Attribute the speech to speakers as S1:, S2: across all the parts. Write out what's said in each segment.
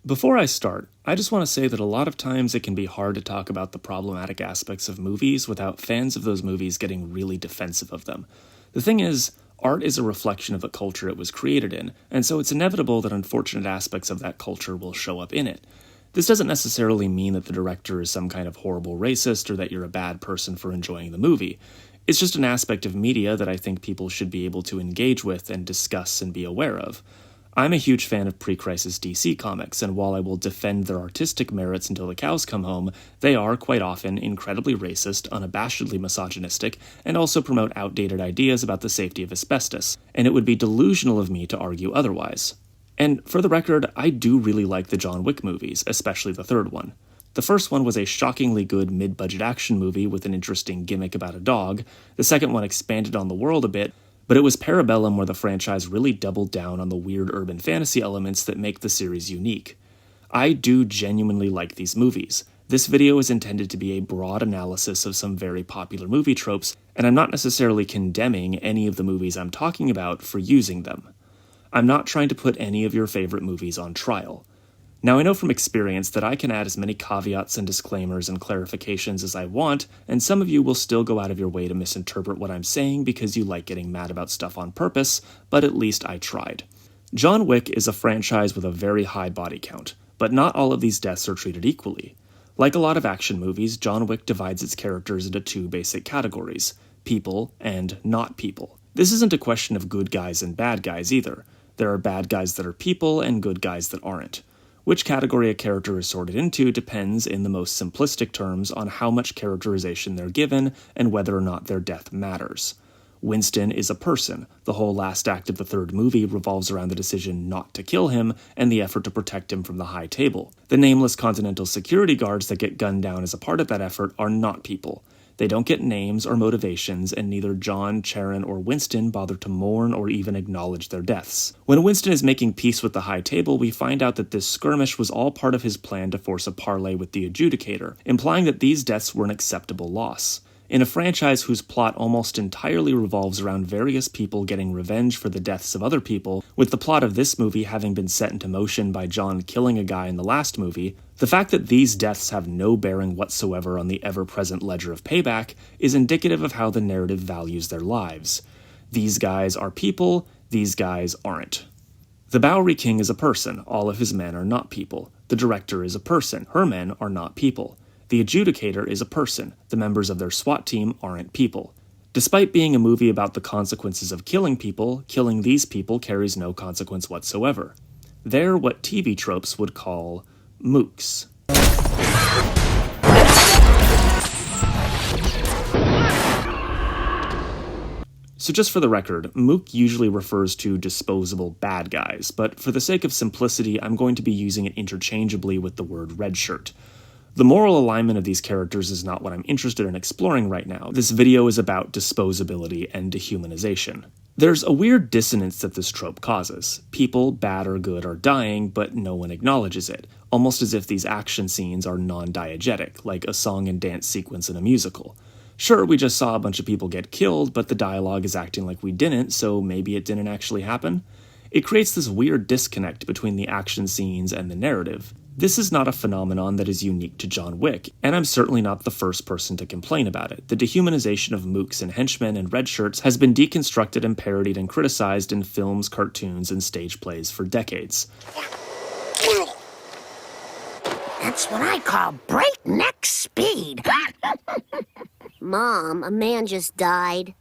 S1: Before I start, I just want to say that a lot of times it can be hard to talk about the problematic aspects of movies without fans of those movies getting really defensive of them. The thing is, art is a reflection of the culture it was created in, and so it's inevitable that unfortunate aspects of that culture will show up in it. This doesn't necessarily mean that the director is some kind of horrible racist or that you're a bad person for enjoying the movie. It's just an aspect of media that I think people should be able to engage with and discuss and be aware of. I'm a huge fan of pre-crisis DC comics, and while I will defend their artistic merits until the cows come home, they are, quite often, incredibly racist, unabashedly misogynistic, and also promote outdated ideas about the safety of asbestos, and it would be delusional of me to argue otherwise. And for the record, I do really like the John Wick movies, especially the third one. The first one was a shockingly good mid-budget action movie with an interesting gimmick about a dog. The second one expanded on the world a bit, but it was Parabellum where the franchise really doubled down on the weird urban fantasy elements that make the series unique. I do genuinely like these movies. This video is intended to be a broad analysis of some very popular movie tropes, and I'm not necessarily condemning any of the movies I'm talking about for using them. I'm not trying to put any of your favorite movies on trial. Now, I know from experience that I can add as many caveats and disclaimers and clarifications as I want, and some of you will still go out of your way to misinterpret what I'm saying because you like getting mad about stuff on purpose, but at least I tried. John Wick is a franchise with a very high body count, but not all of these deaths are treated equally. Like a lot of action movies, John Wick divides its characters into two basic categories: people and not people. This isn't a question of good guys and bad guys either. There are bad guys that are people and good guys that aren't. Which category a character is sorted into depends, in the most simplistic terms, on how much characterization they're given and whether or not their death matters. Winston is a person. The whole last act of the third movie revolves around the decision not to kill him and the effort to protect him from the High Table. The nameless Continental security guards that get gunned down as a part of that effort are not people. They don't get names or motivations, and neither John, Charon, or Winston bother to mourn or even acknowledge their deaths. When Winston is making peace with the High Table, we find out that this skirmish was all part of his plan to force a parley with the Adjudicator, implying that these deaths were an acceptable loss. In a franchise whose plot almost entirely revolves around various people getting revenge for the deaths of other people, with the plot of this movie having been set into motion by John killing a guy in the last movie, the fact that these deaths have no bearing whatsoever on the ever-present ledger of payback is indicative of how the narrative values their lives. These guys are people, these guys aren't. The Bowery King is a person, all of his men are not people. The director is a person, her men are not people. The Adjudicator is a person, the members of their SWAT team aren't people. Despite being a movie about the consequences of killing people, killing these people carries no consequence whatsoever. They're what TV tropes would call mooks. So just for the record, mook usually refers to disposable bad guys, but for the sake of simplicity, I'm going to be using it interchangeably with the word red shirt. The moral alignment of these characters is not what I'm interested in exploring right now. This video is about disposability and dehumanization. There's a weird dissonance that this trope causes. People, bad or good, are dying, but no one acknowledges it, almost as if these action scenes are non-diegetic, like a song and dance sequence in a musical. Sure, we just saw a bunch of people get killed, but the dialogue is acting like we didn't, so maybe it didn't actually happen? It creates this weird disconnect between the action scenes and the narrative. This is not a phenomenon that is unique to John Wick, and I'm certainly not the first person to complain about it. The dehumanization of mooks and henchmen and red shirts has been deconstructed and parodied and criticized in films, cartoons, and stage plays for decades.
S2: That's what I call breakneck speed. Mom, a man just died.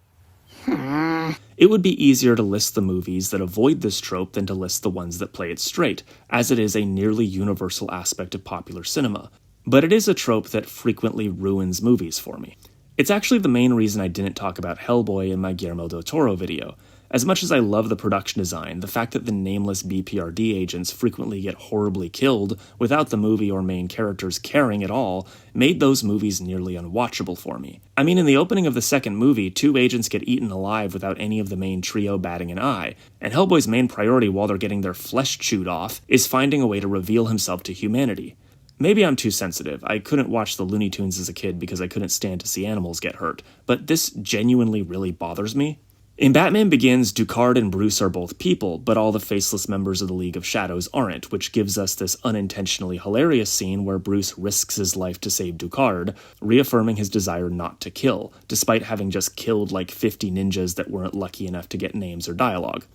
S1: It would be easier to list the movies that avoid this trope than to list the ones that play it straight, as it is a nearly universal aspect of popular cinema. But it is a trope that frequently ruins movies for me. It's actually the main reason I didn't talk about Hellboy in my Guillermo del Toro video. As much as I love the production design, the fact that the nameless BPRD agents frequently get horribly killed without the movie or main characters caring at all made those movies nearly unwatchable for me. I mean, in the opening of the second movie, 2 agents get eaten alive without any of the main trio batting an eye, and Hellboy's main priority while they're getting their flesh chewed off is finding a way to reveal himself to humanity. Maybe I'm too sensitive. I couldn't watch the Looney Tunes as a kid because I couldn't stand to see animals get hurt, but this genuinely really bothers me. In Batman Begins, Ducard and Bruce are both people, but all the faceless members of the League of Shadows aren't, which gives us this unintentionally hilarious scene where Bruce risks his life to save Ducard, reaffirming his desire not to kill, despite having just killed like 50 ninjas that weren't lucky enough to get names or dialogue.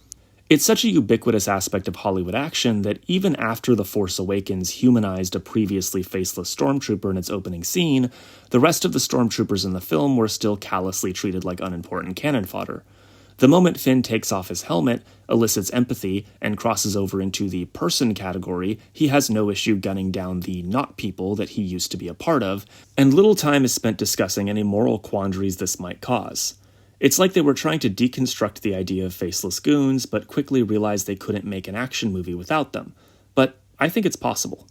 S1: It's such a ubiquitous aspect of Hollywood action that even after The Force Awakens humanized a previously faceless stormtrooper in its opening scene, the rest of the stormtroopers in the film were still callously treated like unimportant cannon fodder. The moment Finn takes off his helmet, elicits empathy, and crosses over into the person category, he has no issue gunning down the not people that he used to be a part of, and little time is spent discussing any moral quandaries this might cause. It's like they were trying to deconstruct the idea of faceless goons, but quickly realized they couldn't make an action movie without them. But I think it's possible.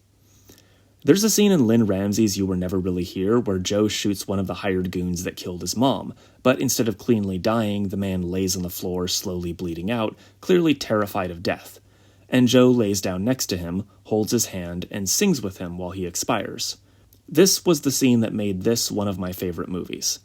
S1: There's a scene in Lynn Ramsey's You Were Never Really Here where Joe shoots one of the hired goons that killed his mom, but instead of cleanly dying, the man lays on the floor slowly bleeding out, clearly terrified of death. And Joe lays down next to him, holds his hand, and sings with him while he expires. This was the scene that made this one of my favorite movies.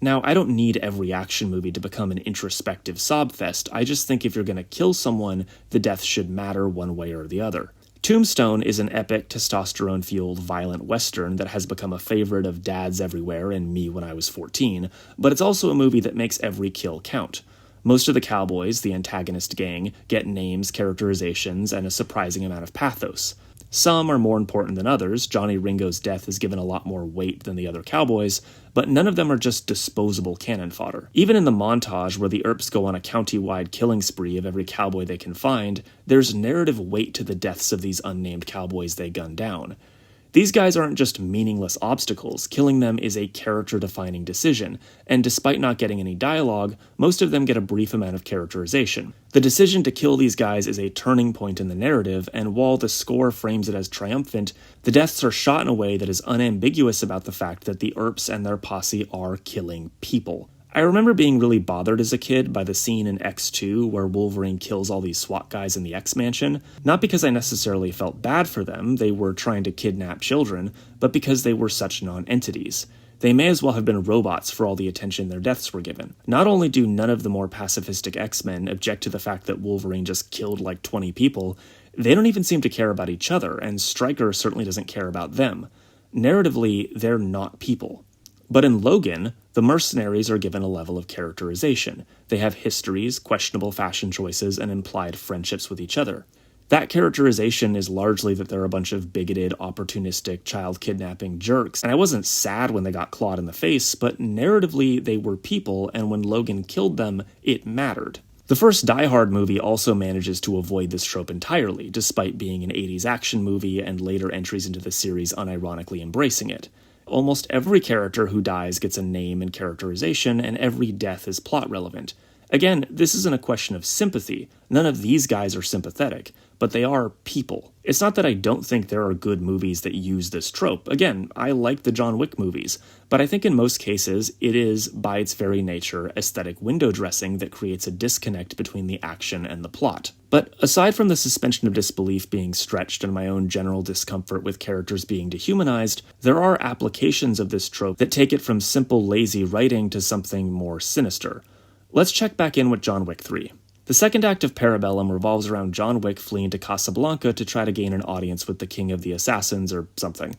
S1: Now, I don't need every action movie to become an introspective sob fest. I just think if you're going to kill someone, the death should matter one way or the other. Tombstone is an epic, testosterone-fueled, violent western that has become a favorite of dads everywhere and me when I was 14, but it's also a movie that makes every kill count. Most of the cowboys, the antagonist gang, get names, characterizations, and a surprising amount of pathos. Some are more important than others. Johnny Ringo's death is given a lot more weight than the other cowboys, but none of them are just disposable cannon fodder. Even in the montage where the Earps go on a county-wide killing spree of every cowboy they can find, there's narrative weight to the deaths of these unnamed cowboys they gun down. These guys aren't just meaningless obstacles, killing them is a character-defining decision, and despite not getting any dialogue, most of them get a brief amount of characterization. The decision to kill these guys is a turning point in the narrative, and while the score frames it as triumphant, the deaths are shot in a way that is unambiguous about the fact that the Earps and their posse are killing people. I remember being really bothered as a kid by the scene in X2 where Wolverine kills all these SWAT guys in the X-Mansion, not because I necessarily felt bad for them, they were trying to kidnap children, but because they were such non-entities. They may as well have been robots for all the attention their deaths were given. Not only do none of the more pacifistic X-Men object to the fact that Wolverine just killed like 20 people, they don't even seem to care about each other, and Stryker certainly doesn't care about them. Narratively, they're not people. But in Logan, the mercenaries are given a level of characterization. They have histories, questionable fashion choices, and implied friendships with each other. That characterization is largely that they're a bunch of bigoted, opportunistic, child-kidnapping jerks, and I wasn't sad when they got clawed in the face, but narratively they were people, and when Logan killed them, it mattered. The first Die Hard movie also manages to avoid this trope entirely, despite being an 80s action movie and later entries into the series unironically embracing it. Almost every character who dies gets a name and characterization, and every death is plot relevant. Again, this isn't a question of sympathy. None of these guys are sympathetic, but they are people. It's not that I don't think there are good movies that use this trope. Again, I like the John Wick movies, but I think in most cases, it is, by its very nature, aesthetic window dressing that creates a disconnect between the action and the plot. But aside from the suspension of disbelief being stretched and my own general discomfort with characters being dehumanized, there are applications of this trope that take it from simple lazy writing to something more sinister. Let's check back in with John Wick 3. The second act of Parabellum revolves around John Wick fleeing to Casablanca to try to gain an audience with the King of the Assassins or something.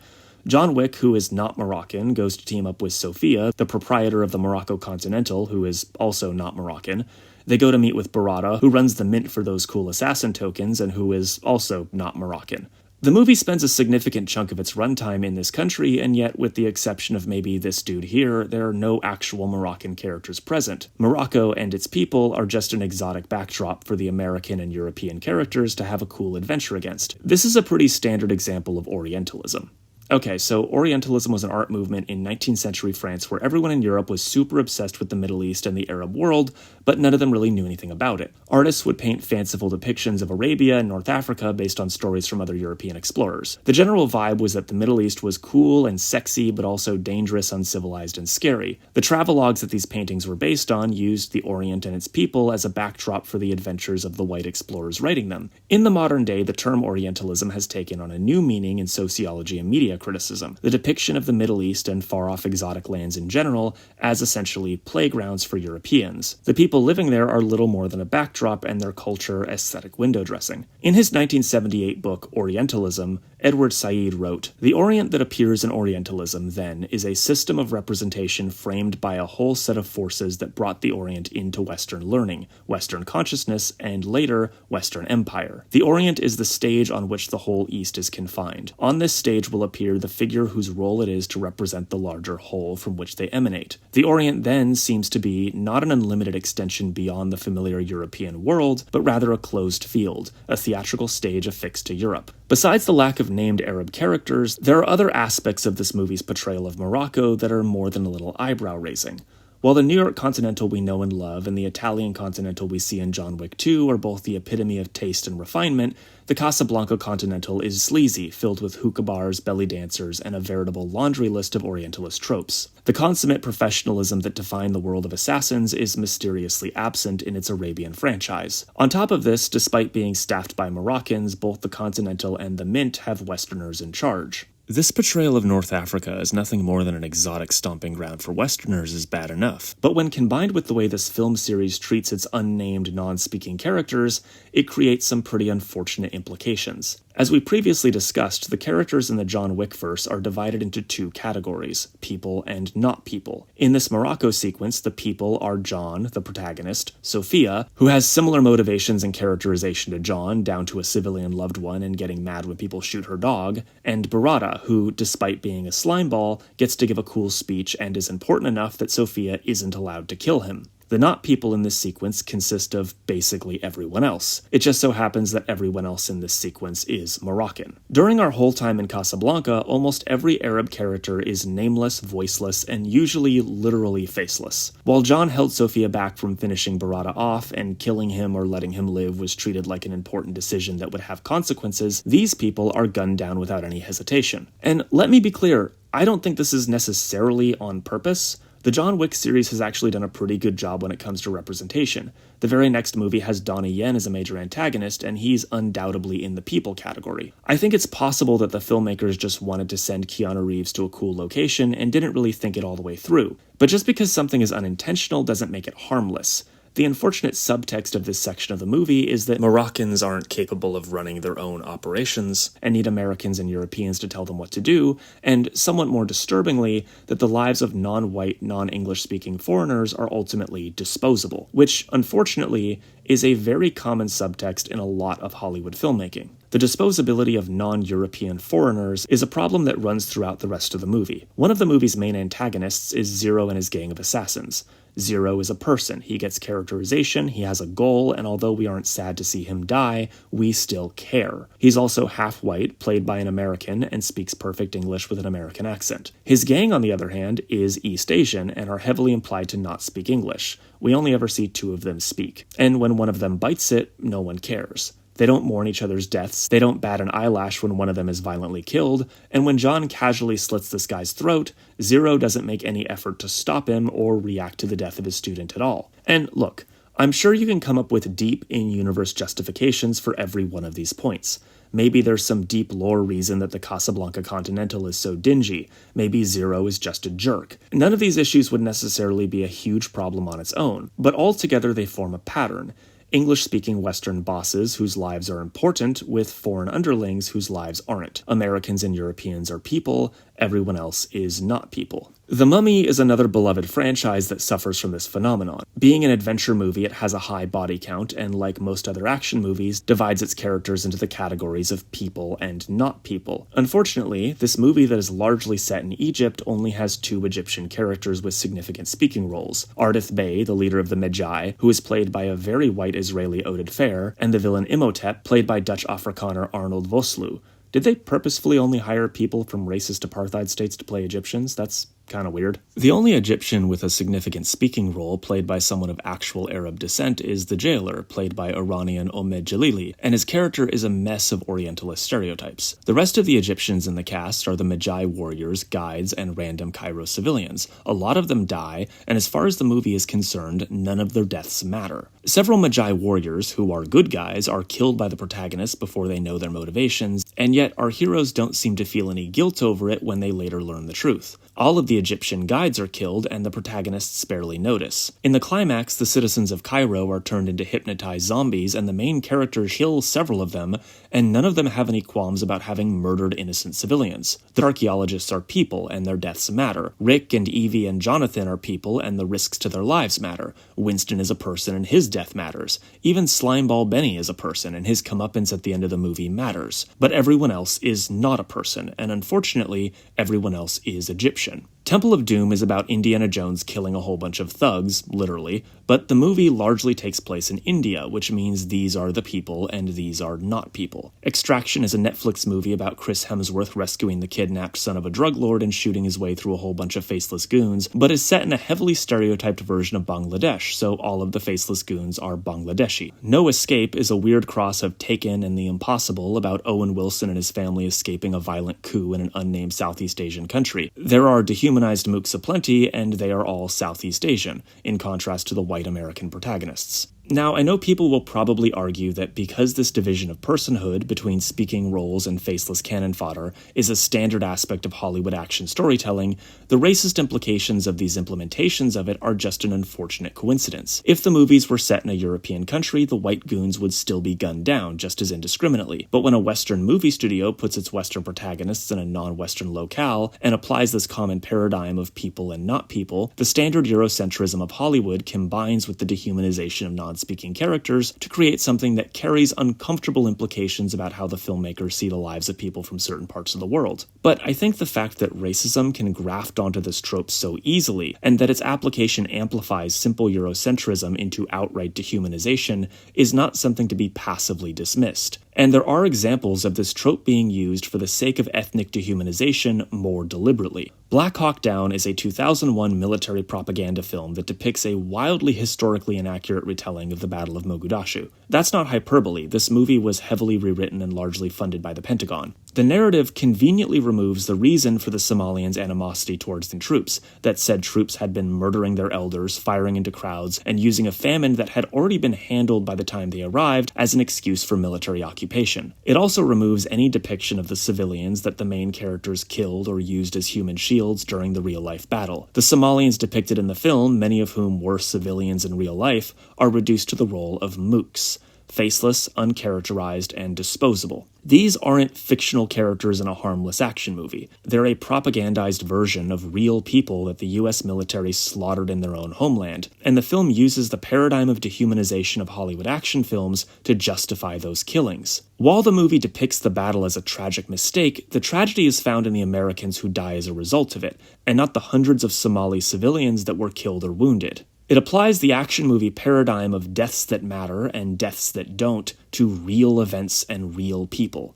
S1: John Wick, who is not Moroccan, goes to team up with Sophia, the proprietor of the Morocco Continental, who is also not Moroccan. They go to meet with Barada, who runs the mint for those cool assassin tokens and who is also not Moroccan. The movie spends a significant chunk of its runtime in this country, and yet, with the exception of maybe this dude here, there are no actual Moroccan characters present. Morocco and its people are just an exotic backdrop for the American and European characters to have a cool adventure against. This is a pretty standard example of Orientalism. Okay, so Orientalism was an art movement in 19th century France where everyone in Europe was super obsessed with the Middle East and the Arab world, but none of them really knew anything about it. Artists would paint fanciful depictions of Arabia and North Africa based on stories from other European explorers. The general vibe was that the Middle East was cool and sexy, but also dangerous, uncivilized, and scary. The travelogues that these paintings were based on used the Orient and its people as a backdrop for the adventures of the white explorers writing them. In the modern day, the term Orientalism has taken on a new meaning in sociology and media Arabia criticism, the depiction of the Middle East and far-off exotic lands in general as essentially playgrounds for Europeans. The people living there are little more than a backdrop and their culture aesthetic window dressing. In his 1978 book Orientalism, Edward Said wrote, "The Orient that appears in Orientalism, then, is a system of representation framed by a whole set of forces that brought the Orient into Western learning, Western consciousness, and later, Western empire. The Orient is the stage on which the whole East is confined. On this stage will appear the figure whose role it is to represent the larger whole from which they emanate. The Orient then seems to be not an unlimited extension beyond the familiar European world, but rather a closed field, a theatrical stage affixed to Europe." Besides the lack of named Arab characters, there are other aspects of this movie's portrayal of Morocco that are more than a little eyebrow-raising. While the New York Continental we know and love and the Italian Continental we see in John Wick 2 are both the epitome of taste and refinement, the Casablanca Continental is sleazy, filled with hookah bars, belly dancers, and a veritable laundry list of Orientalist tropes. The consummate professionalism that defined the world of assassins is mysteriously absent in its Arabian franchise. On top of this, despite being staffed by Moroccans, both the Continental and the Mint have Westerners in charge. This portrayal of North Africa as nothing more than an exotic stomping ground for Westerners is bad enough, but when combined with the way this film series treats its unnamed, non-speaking characters, it creates some pretty unfortunate implications. As we previously discussed, the characters in the John Wick verse are divided into two categories, people and not people. In this Morocco sequence, the people are John, the protagonist, Sophia, who has similar motivations and characterization to John, down to a civilian loved one and getting mad when people shoot her dog, and Barada, who, despite being a slimeball, gets to give a cool speech and is important enough that Sophia isn't allowed to kill him. The not people in this sequence consist of basically everyone else. It just so happens that everyone else in this sequence is Moroccan. During our whole time in Casablanca, almost every Arab character is nameless, voiceless, and usually literally faceless. While John held Sophia back from finishing Barada off, and killing him or letting him live was treated like an important decision that would have consequences, these people are gunned down without any hesitation. And let me be clear, I don't think this is necessarily on purpose. The John Wick series has actually done a pretty good job when it comes to representation. The very next movie has Donnie Yen as a major antagonist, and he's undoubtedly in the people category. I think it's possible that the filmmakers just wanted to send Keanu Reeves to a cool location and didn't really think it all the way through. But just because something is unintentional doesn't make it harmless. The unfortunate subtext of this section of the movie is that Moroccans aren't capable of running their own operations and need Americans and Europeans to tell them what to do, and somewhat more disturbingly, that the lives of non-white, non-English-speaking foreigners are ultimately disposable, which, unfortunately, is a very common subtext in a lot of Hollywood filmmaking. The disposability of non-European foreigners is a problem that runs throughout the rest of the movie. One of the movie's main antagonists is Zero and his gang of assassins. Zero is a person, he gets characterization, he has a goal, and although we aren't sad to see him die, we still care. He's also half white, played by an American, and speaks perfect English with an American accent. His gang, on the other hand, is East Asian, and are heavily implied to not speak English. We only ever see two of them speak. And when one of them bites it, no one cares. They don't mourn each other's deaths, they don't bat an eyelash when one of them is violently killed, and when John casually slits this guy's throat, Zero doesn't make any effort to stop him or react to the death of his student at all. And look, I'm sure you can come up with deep in-universe justifications for every one of these points. Maybe there's some deep lore reason that the Casablanca Continental is so dingy. Maybe Zero is just a jerk. None of these issues would necessarily be a huge problem on its own, but altogether they form a pattern. English-speaking Western bosses whose lives are important with foreign underlings whose lives aren't. Americans and Europeans are people, everyone else is not people. The Mummy is another beloved franchise that suffers from this phenomenon. Being an adventure movie, it has a high body count, and like most other action movies, divides its characters into the categories of people and not people. Unfortunately, this movie that is largely set in Egypt only has two Egyptian characters with significant speaking roles. Ardith Bey, the leader of the Medjai, who is played by a very white Israeli Oded Fehr, and the villain Imhotep, played by Dutch Afrikaner Arnold Vosloo. Did they purposefully only hire people from racist apartheid states to play Egyptians? That's Kinda weird. The only Egyptian with a significant speaking role played by someone of actual Arab descent is the jailer, played by Iranian Omed Jalili, and his character is a mess of Orientalist stereotypes. The rest of the Egyptians in the cast are the Magi warriors, guides, and random Cairo civilians. A lot of them die, and as far as the movie is concerned, none of their deaths matter. Several Magi warriors, who are good guys, are killed by the protagonists before they know their motivations, and yet our heroes don't seem to feel any guilt over it when they later learn the truth. All of the Egyptian guides are killed, and the protagonists barely notice. In the climax, the citizens of Cairo are turned into hypnotized zombies, and the main characters kill several of them, and none of them have any qualms about having murdered innocent civilians. The archaeologists are people, and their deaths matter. Rick and Evie and Jonathan are people, and the risks to their lives matter. Winston is a person, and his death matters. Even Slimeball Benny is a person, and his comeuppance at the end of the movie matters. But everyone else is not a person, and unfortunately, everyone else is Egyptian. Temple of Doom is about Indiana Jones killing a whole bunch of thugs, literally, but the movie largely takes place in India, which means these are the people and these are not people. Extraction is a Netflix movie about Chris Hemsworth rescuing the kidnapped son of a drug lord and shooting his way through a whole bunch of faceless goons, but is set in a heavily stereotyped version of Bangladesh, so all of the faceless goons are Bangladeshi. No Escape is a weird cross of Taken and The Impossible about Owen Wilson and his family escaping a violent coup in an unnamed Southeast Asian country. There are dehumanized mooks aplenty, and they are all Southeast Asian, in contrast to the white American protagonists. Now, I know people will probably argue that because this division of personhood between speaking roles and faceless cannon fodder is a standard aspect of Hollywood action storytelling, the racist implications of these implementations of it are just an unfortunate coincidence. If the movies were set in a European country, the white goons would still be gunned down just as indiscriminately. But when a Western movie studio puts its Western protagonists in a non-Western locale and applies this common paradigm of people and not people, the standard Eurocentrism of Hollywood combines with the dehumanization of non-speaking characters to create something that carries uncomfortable implications about how the filmmakers see the lives of people from certain parts of the world. But I think the fact that racism can graft onto this trope so easily, and that its application amplifies simple Eurocentrism into outright dehumanization, is not something to be passively dismissed. And there are examples of this trope being used for the sake of ethnic dehumanization more deliberately. Black Hawk Down is a 2001 military propaganda film that depicts a wildly historically inaccurate retelling of the Battle of Mogadishu. That's not hyperbole. This movie was heavily rewritten and largely funded by the Pentagon. The narrative conveniently removes the reason for the Somalians' animosity towards the troops, that said troops had been murdering their elders, firing into crowds, and using a famine that had already been handled by the time they arrived as an excuse for military occupation. It also removes any depiction of the civilians that the main characters killed or used as human shields during the real-life battle. The Somalians depicted in the film, many of whom were civilians in real life, are reduced to the role of mooks. Faceless, uncharacterized, and disposable. These aren't fictional characters in a harmless action movie. They're a propagandized version of real people that the US military slaughtered in their own homeland, and the film uses the paradigm of dehumanization of Hollywood action films to justify those killings. While the movie depicts the battle as a tragic mistake, the tragedy is found in the Americans who die as a result of it, and not the hundreds of Somali civilians that were killed or wounded. It applies the action movie paradigm of deaths that matter and deaths that don't to real events and real people.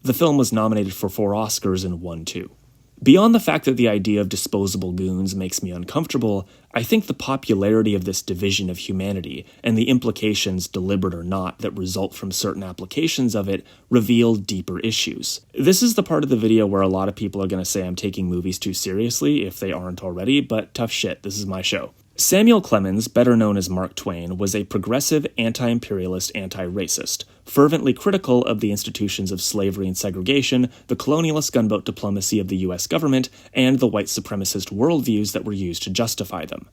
S1: The film was nominated for 4 Oscars and won 2. Beyond the fact that the idea of disposable goons makes me uncomfortable, I think the popularity of this division of humanity and the implications, deliberate or not, that result from certain applications of it reveal deeper issues. This is the part of the video where a lot of people are going to say I'm taking movies too seriously if they aren't already, but tough shit, this is my show. Samuel Clemens, better known as Mark Twain, was a progressive, anti-imperialist, anti-racist, fervently critical of the institutions of slavery and segregation, the colonialist gunboat diplomacy of the US government, and the white supremacist worldviews that were used to justify them.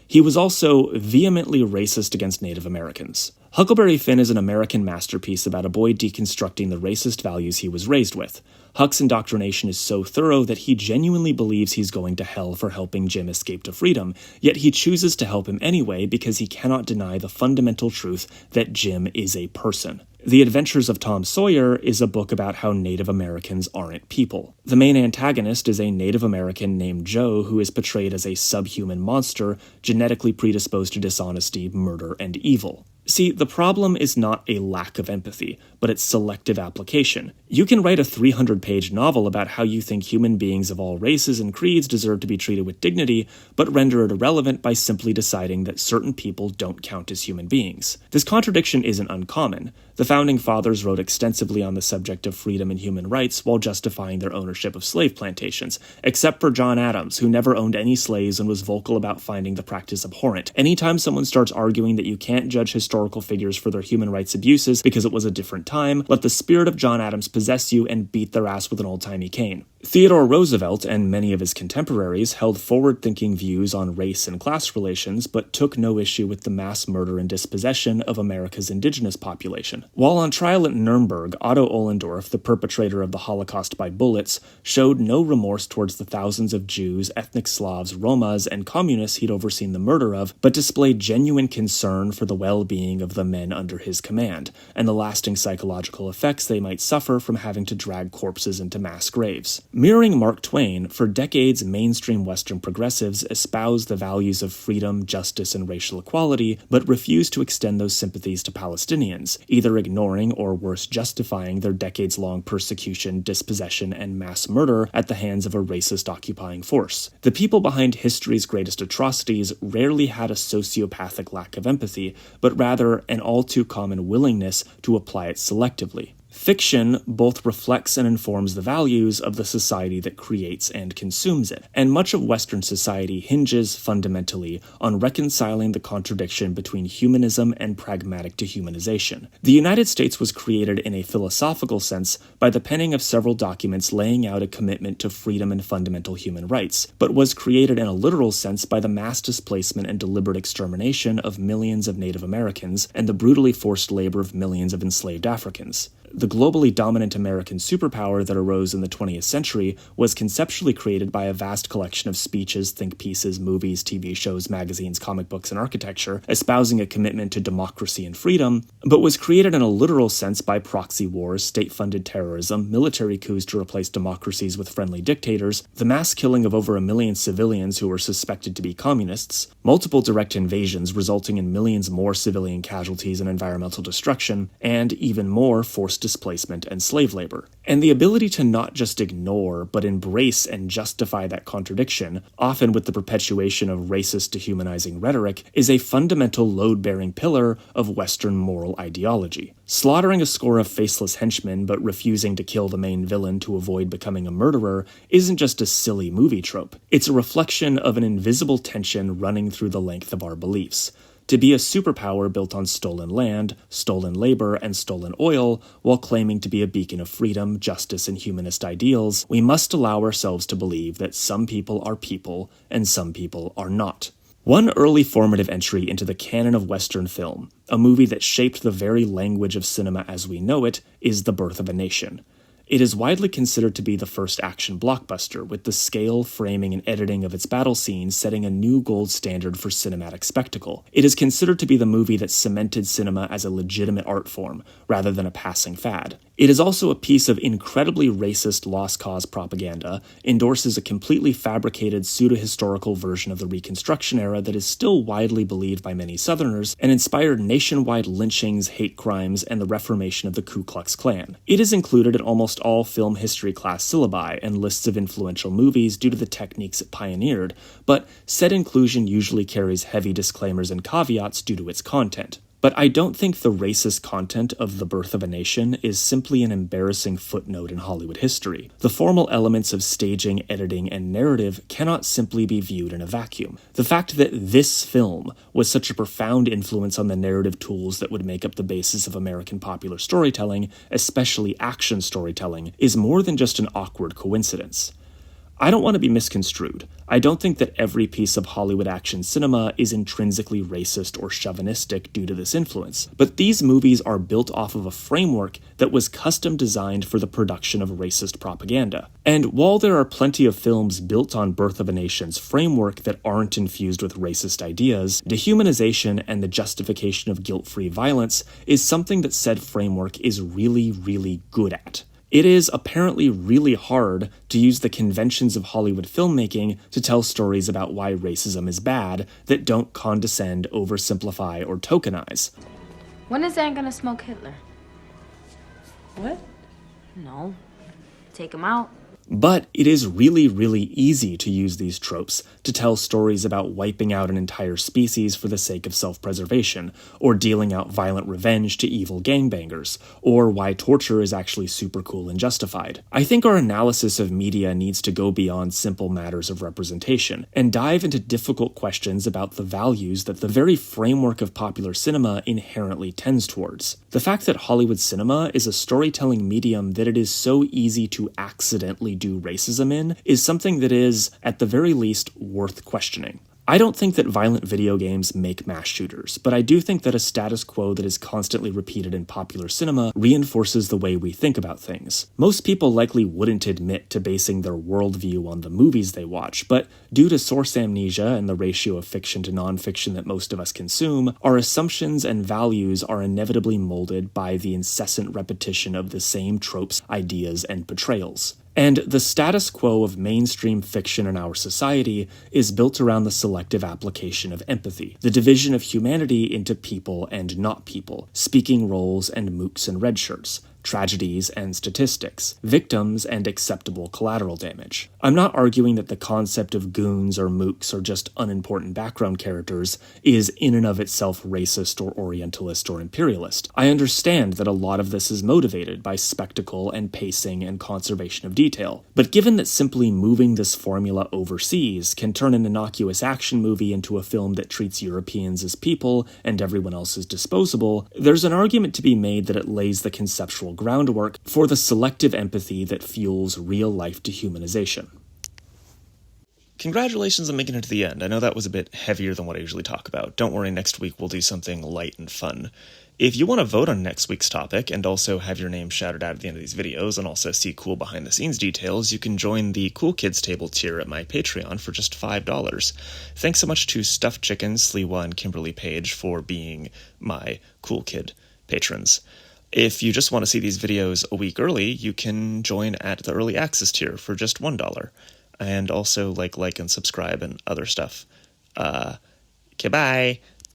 S1: He was also vehemently racist against Native Americans. Huckleberry Finn is an American masterpiece about a boy deconstructing the racist values he was raised with. Huck's indoctrination is so thorough that he genuinely believes he's going to hell for helping Jim escape to freedom, yet he chooses to help him anyway because he cannot deny the fundamental truth that Jim is a person. The Adventures of Tom Sawyer is a book about how Native Americans aren't people. The main antagonist is a Native American named Joe who is portrayed as a subhuman monster, genetically predisposed to dishonesty, murder, and evil. See, the problem is not a lack of empathy, but its selective application. You can write a 300-page novel about how you think human beings of all races and creeds deserve to be treated with dignity, but render it irrelevant by simply deciding that certain people don't count as human beings. This contradiction isn't uncommon. The Founding Fathers wrote extensively on the subject of freedom and human rights while justifying their ownership of slave plantations, except for John Adams, who never owned any slaves and was vocal about finding the practice abhorrent. Anytime someone starts arguing that you can't judge historical figures for their human rights abuses because it was a different time, let the spirit of John Adams possess you and beat their ass with an old-timey cane. Theodore Roosevelt and many of his contemporaries held forward-thinking views on race and class relations, but took no issue with the mass murder and dispossession of America's indigenous population. While on trial at Nuremberg, Otto Ollendorf, the perpetrator of the Holocaust by bullets, showed no remorse towards the thousands of Jews, ethnic Slavs, Romas, and communists he'd overseen the murder of, but displayed genuine concern for the well-being of the men under his command, and the lasting psychological effects they might suffer from having to drag corpses into mass graves. Mirroring Mark Twain, for decades mainstream Western progressives espoused the values of freedom, justice, and racial equality, but refused to extend those sympathies to Palestinians, either ignoring or worse justifying their decades-long persecution, dispossession, and mass murder at the hands of a racist occupying force. The people behind history's greatest atrocities rarely had a sociopathic lack of empathy, but rather an all-too-common willingness to apply it selectively. Fiction both reflects and informs the values of the society that creates and consumes it, and much of Western society hinges fundamentally on reconciling the contradiction between humanism and pragmatic dehumanization. The United States was created in a philosophical sense by the penning of several documents laying out a commitment to freedom and fundamental human rights, but was created in a literal sense by the mass displacement and deliberate extermination of millions of Native Americans and the brutally forced labor of millions of enslaved Africans. The globally dominant American superpower that arose in the 20th century was conceptually created by a vast collection of speeches, think pieces, movies, TV shows, magazines, comic books, and architecture, espousing a commitment to democracy and freedom, but was created in a literal sense by proxy wars, state-funded terrorism, military coups to replace democracies with friendly dictators, the mass killing of over 1 million civilians who were suspected to be communists, multiple direct invasions resulting in millions more civilian casualties and environmental destruction, and even more forced displacement and slave labor. And the ability to not just ignore, but embrace and justify that contradiction, often with the perpetuation of racist dehumanizing rhetoric, is a fundamental load-bearing pillar of Western moral ideology. Slaughtering a score of faceless henchmen but refusing to kill the main villain to avoid becoming a murderer isn't just a silly movie trope. It's a reflection of an invisible tension running through the length of our beliefs. To be a superpower built on stolen land, stolen labor, and stolen oil, while claiming to be a beacon of freedom, justice, and humanist ideals, we must allow ourselves to believe that some people are people and some people are not. One early formative entry into the canon of Western film, a movie that shaped the very language of cinema as we know it, is The Birth of a Nation. It is widely considered to be the first action blockbuster, with the scale, framing, and editing of its battle scenes setting a new gold standard for cinematic spectacle. It is considered to be the movie that cemented cinema as a legitimate art form, rather than a passing fad. It is also a piece of incredibly racist lost cause propaganda, endorses a completely fabricated pseudo-historical version of the Reconstruction era that is still widely believed by many Southerners, and inspired nationwide lynchings, hate crimes, and the reformation of the Ku Klux Klan. It is included in almost all film history class syllabi and lists of influential movies due to the techniques it pioneered, but said inclusion usually carries heavy disclaimers and caveats due to its content. But I don't think the racist content of The Birth of a Nation is simply an embarrassing footnote in Hollywood history. The formal elements of staging, editing, and narrative cannot simply be viewed in a vacuum. The fact that this film was such a profound influence on the narrative tools that would make up the basis of American popular storytelling, especially action storytelling, is more than just an awkward coincidence. I don't want to be misconstrued. I don't think that every piece of Hollywood action cinema is intrinsically racist or chauvinistic due to this influence, but these movies are built off of a framework that was custom designed for the production of racist propaganda. And while there are plenty of films built on Birth of a Nation's framework that aren't infused with racist ideas, dehumanization and the justification of guilt-free violence is something that said framework is really, really good at. It is apparently really hard to use the conventions of Hollywood filmmaking to tell stories about why racism is bad that don't condescend, oversimplify, or tokenize.
S3: When is Anne gonna smoke Hitler?
S4: What?
S3: No. Take him out.
S1: But it is really, really easy to use these tropes to tell stories about wiping out an entire species for the sake of self-preservation, or dealing out violent revenge to evil gangbangers, or why torture is actually super cool and justified. I think our analysis of media needs to go beyond simple matters of representation, and dive into difficult questions about the values that the very framework of popular cinema inherently tends towards. The fact that Hollywood cinema is a storytelling medium that it is so easy to accidentally do racism in is something that is, at the very least, worth questioning. I don't think that violent video games make mass shooters, but I do think that a status quo that is constantly repeated in popular cinema reinforces the way we think about things. Most people likely wouldn't admit to basing their worldview on the movies they watch, but due to source amnesia and the ratio of fiction to nonfiction that most of us consume, our assumptions and values are inevitably molded by the incessant repetition of the same tropes, ideas, and portrayals. And the status quo of mainstream fiction in our society is built around the selective application of empathy, the division of humanity into people and not people, speaking roles and mooks and red shirts, tragedies and statistics, victims and acceptable collateral damage. I'm not arguing that the concept of goons or mooks or just unimportant background characters is in and of itself racist or orientalist or imperialist. I understand that a lot of this is motivated by spectacle and pacing and conservation of detail. But given that simply moving this formula overseas can turn an innocuous action movie into a film that treats Europeans as people and everyone else as disposable, there's an argument to be made that it lays the conceptual groundwork for the selective empathy that fuels real-life dehumanization. Congratulations on making it to the end. I know that was a bit heavier than what I usually talk about. Don't worry, next week we'll do something light and fun. If you want to vote on next week's topic and also have your name shouted out at the end of these videos and also see cool behind-the-scenes details, you can join the Cool Kids Table tier at my Patreon for just $5. Thanks so much to Stuffed Chicken, Sliwa, and Kimberly Page for being my Cool Kid patrons. If you just want to see these videos a week early, you can join at the Early Access tier for just $1. And also like and subscribe and other stuff. Okay, bye!